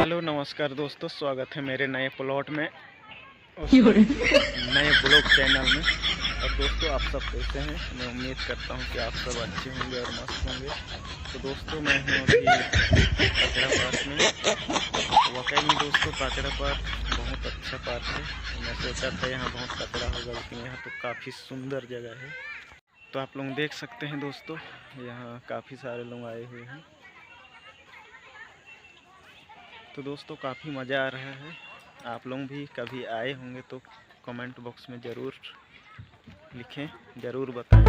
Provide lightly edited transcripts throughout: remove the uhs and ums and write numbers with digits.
Hello नमस्कार दोस्तों, स्वागत है मेरे नए प्लॉट में नए ब्लॉग चैनल में। और दोस्तों, आप सब कैसे हैं? मैं उम्मीद करता हूं कि आप सब अच्छे होंगे और मस्त होंगे। तो दोस्तों, मैं हूं अभी काचड़ा पार्क में। वाकई में दोस्तों, काचड़ा पार्क बहुत अच्छा पार्क है। मैं सोचा था यहाँ बहुत कचरा होगा, लेकिन यहाँ तो काफ़ी सुंदर जगह है। तो आप लोग देख सकते हैं दोस्तों, यहाँ काफ़ी सारे लोग आए हुए हैं। तो दोस्तों, काफ़ी मज़ा आ रहा है। आप लोग भी कभी आए होंगे तो कमेंट बॉक्स में ज़रूर लिखें, ज़रूर बताएं।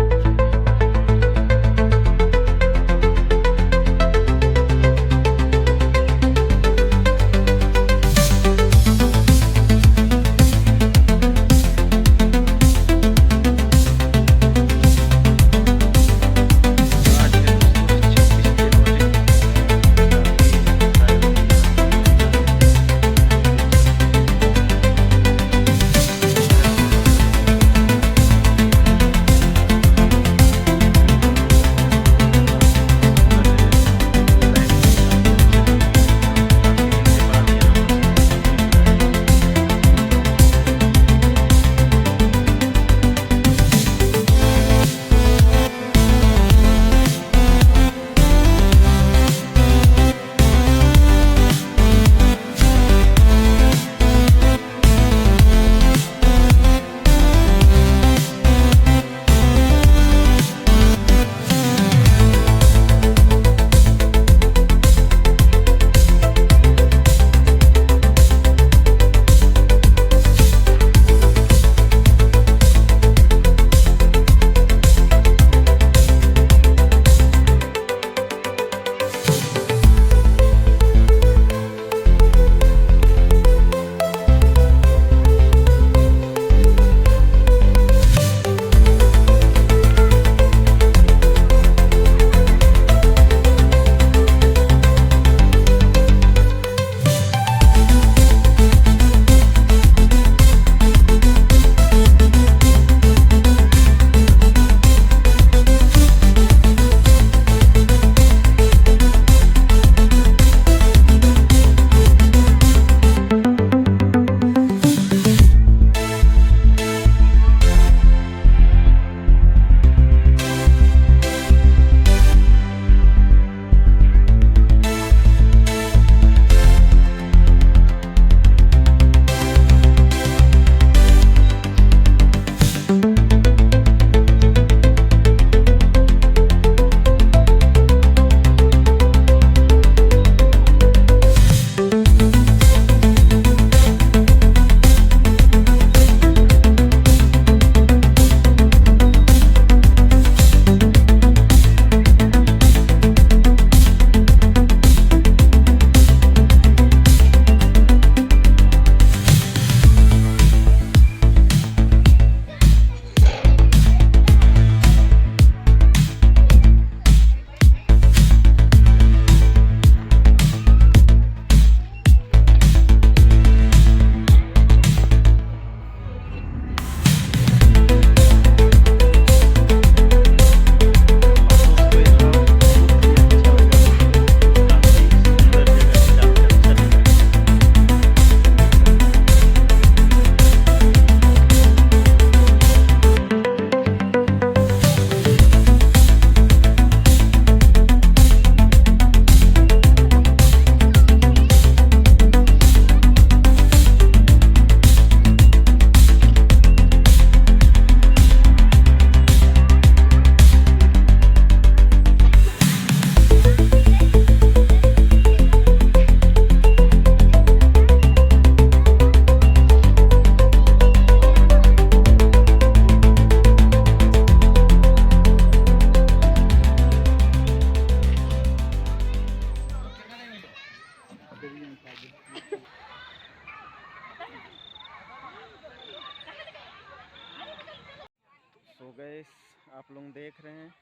सो गाइस, आप लोग देख रहे हैं,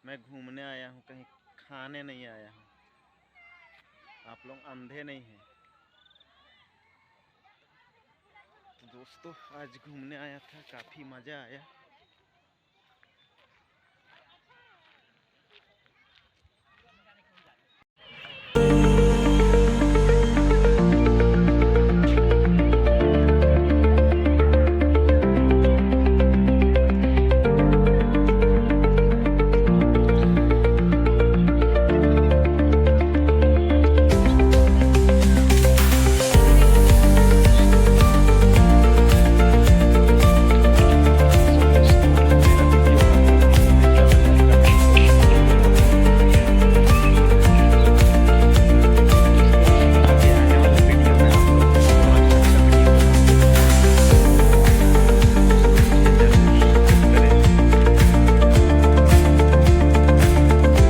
मैं घूमने आया हूँ, कहीं खाने नहीं आया हूँ। आप लोग अंधे नहीं हैं। तो दोस्तों, आज घूमने आया था, काफ़ी मज़ा आया।